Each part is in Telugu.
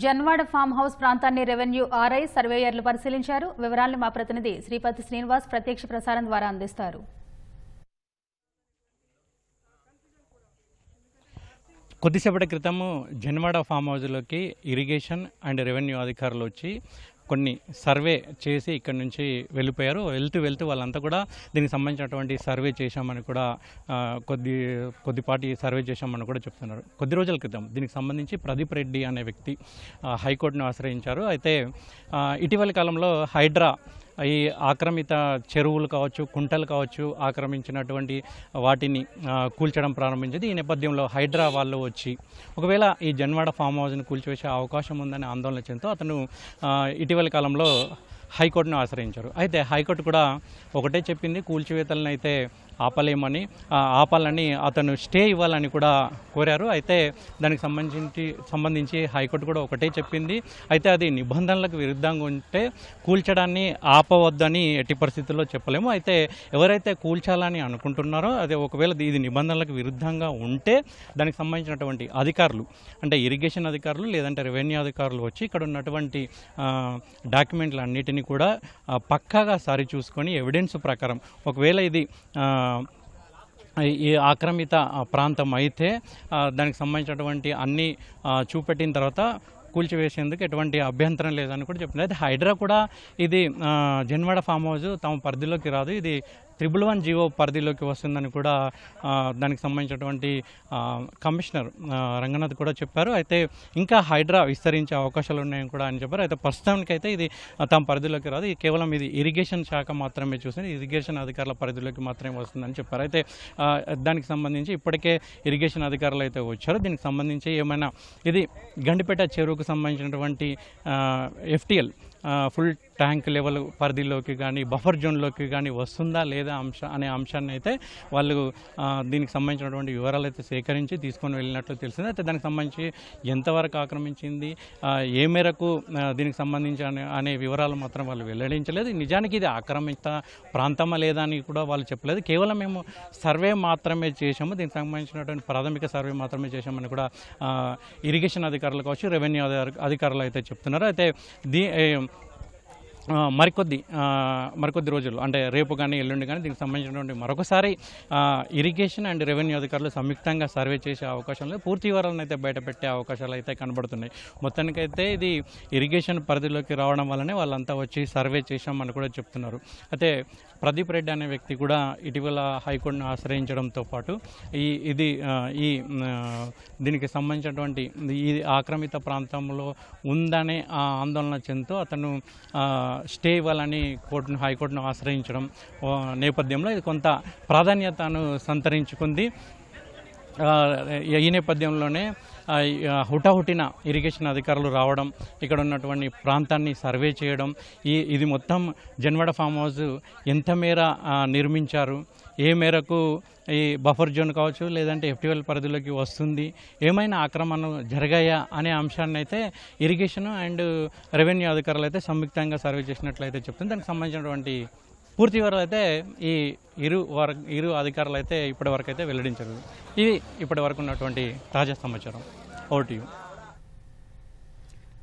జన్వాడ ఫామ్ హౌస్ ప్రాంతాన్ని రెవెన్యూ ఆర్ఐ సర్వేయర్లు పరిశీలించారు. వివరాలను మా ప్రతినిధి శ్రీపతి శ్రీనివాస్ ప్రత్యక్ష ప్రసారం ద్వారా అందిస్తారు. కొద్దిసేపటి క్రితము జన్వాడ ఫామ్ హౌస్లోకి ఇరిగేషన్ అండ్ రెవెన్యూ అధికారులు వచ్చి కొన్ని సర్వే చేసి ఇక్కడ నుంచి వెళ్ళిపోయారు. వెళ్తూ వాళ్ళంతా కూడా దీనికి సంబంధించినటువంటి సర్వే చేశామని కూడా కొద్దిపాటి సర్వే చేశామని కూడా చెప్తున్నారు. కొద్ది రోజుల క్రితం దీనికి సంబంధించి ప్రదీప్ రెడ్డి అనే వ్యక్తి హైకోర్టును ఆశ్రయించారు. అయితే ఇటీవలి కాలంలో హైడ్రా ఈ ఆక్రమిత చెరువులు కావచ్చు, కుంటలు కావచ్చు, ఆక్రమించినటువంటి వాటిని కూల్చడం ప్రారంభించింది. ఈ నేపథ్యంలో హైడ్రా వాళ్ళు వచ్చి ఒకవేళ ఈ జన్వాడ ఫామ్ హౌస్ని కూల్చివేసే అవకాశం ఉందని ఆందోళన చెందుతూ అతను ఇటీవలి కాలంలో హైకోర్టును ఆశ్రయించారు. అయితే హైకోర్టు కూడా ఒకటే చెప్పింది, కూల్చివేతలను అయితే ఆపాలని అతను స్టే ఇవ్వాలని కూడా కోరారు. అయితే దానికి సంబంధించి హైకోర్టు కూడా ఒకటే చెప్పింది. అయితే అది నిబంధనలకు విరుద్ధంగా ఉంటే కూల్చడాన్ని ఆపవద్దని ఎట్టి పరిస్థితుల్లో చెప్పలేము. అయితే ఎవరైతే కూల్చాలని అనుకుంటున్నారో అది ఒకవేళ ఇది నిబంధనలకు విరుద్ధంగా ఉంటే దానికి సంబంధించినటువంటి అధికారులు అంటే ఇరిగేషన్ అధికారులు లేదంటే రెవెన్యూ అధికారులు వచ్చి ఇక్కడ ఉన్నటువంటి డాక్యుమెంట్లు అన్నిటినీ కూడా పక్కాగా సరిచూసుకొని ఎవిడెన్స్ ప్రకారం ఒకవేళ ఇది ఈ ఆక్రమిత ప్రాంతం అయితే దానికి సంబంధించినటువంటి అన్నీ చూపెట్టిన తర్వాత కూల్చివేసేందుకు ఎటువంటి అభ్యంతరం లేదని కూడా చెప్తుంది. అయితే హైడ్రా కూడా ఇది జన్వాడ ఫామ్ హౌస్ తమ పరిధిలోకి రాదు, ఇది 111 జీవో పరిధిలోకి వస్తుందని కూడా దానికి సంబంధించినటువంటి కమిషనర్ రంగనాథ్ కూడా చెప్పారు. అయితే ఇంకా హైడ్రా విస్తరించే అవకాశాలు ఉన్నాయని కూడా ఆయన చెప్పారు. అయితే ప్రస్తుతానికైతే ఇది తమ పరిధిలోకి రాదు, కేవలం ఇది ఇరిగేషన్ శాఖ మాత్రమే చూసింది, ఇరిగేషన్ అధికారుల పరిధిలోకి మాత్రమే వస్తుందని చెప్పారు. అయితే దానికి సంబంధించి ఇప్పటికే ఇరిగేషన్ అధికారులు అయితే వచ్చారు. దీనికి సంబంధించి ఏమైనా ఇది గండిపేట చెరువుకు సంబంధించినటువంటి FTL ఫుల్ ట్యాంక్ లెవెల్ పరిధిలోకి కానీ బఫర్ జోన్లోకి కానీ వస్తుందా లేదా అనే అంశాన్ని అయితే వాళ్ళు దీనికి సంబంధించినటువంటి వివరాలు అయితే సేకరించి తీసుకొని వెళ్ళినట్లు తెలిసింది. అయితే దానికి సంబంధించి ఎంతవరకు ఆక్రమించింది, ఏ మేరకు దీనికి సంబంధించి అనే వివరాలు మాత్రం వాళ్ళు వెల్లడించలేదు. నిజానికి ఇది ఆక్రమిత ప్రాంతమా లేదా అని కూడా వాళ్ళు చెప్పలేదు. కేవలం మేము సర్వే మాత్రమే చేశాము, దీనికి సంబంధించినటువంటి ప్రాథమిక సర్వే మాత్రమే చేశామని కూడా ఇరిగేషన్ అధికారులు కావచ్చు, రెవెన్యూ అధికారులు అయితే చెప్తున్నారు. అయితే మరికొద్ది రోజులు అంటే రేపు కానీ ఎల్లుండి కానీ దీనికి సంబంధించినటువంటి మరొకసారి ఇరిగేషన్ అండ్ రెవెన్యూ అధికారులు సంయుక్తంగా సర్వే చేసే అవకాశం లేదు, పూర్తి వివరాలను అయితే బయటపెట్టే అవకాశాలు అయితే కనబడుతున్నాయి. మొత్తానికైతే ఇది ఇరిగేషన్ పరిధిలోకి రావడం వల్లనే వాళ్ళంతా వచ్చి సర్వే చేశామని కూడా చెప్తున్నారు. అయితే ప్రదీప్ రెడ్డి అనే వ్యక్తి కూడా ఇటీవల హైకోర్టును ఆశ్రయించడంతో పాటు దీనికి సంబంధించినటువంటి ఈ ఆక్రమిత ప్రాంతంలో ఉందనే ఆందోళన చెందుతూ అతను స్టే ఇవ్వాలని హైకోర్టును ఆశ్రయించడం నేపథ్యంలో ఇది కొంత ప్రాధాన్యతను సంతరించుకుంది. ఈ నేపథ్యంలోనే హుటాహుటిన ఇరిగేషన్ అధికారులు రావడం, ఇక్కడ ఉన్నటువంటి ప్రాంతాన్ని సర్వే చేయడం, ఇది మొత్తం జన్వాడ ఫామ్ హౌస్ ఎంత మేర నిర్మించారు, ఏ మేరకు ఈ బఫర్ జోన్ కావచ్చు లేదంటే FTL పరిధిలోకి వస్తుంది, ఏమైనా ఆక్రమణలు జరిగాయా అనే అంశాన్ని అయితే ఇరిగేషన్ అండ్ రెవెన్యూ అధికారులు అయితే సంయుక్తంగా సర్వే చేసినట్లయితే చెప్తుంది. దానికి సంబంధించినటువంటి పూర్తి వివరాలు అయితే ఈ ఇరు అధికారులు అయితే ఇప్పటి వరకు అయితే వెల్లడించారు. ఇది ఇప్పటి వరకు ఉన్నటువంటి తాజా సమాచారం. Over to you.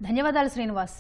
ధన్యవాదాలు శ్రీనివాస్.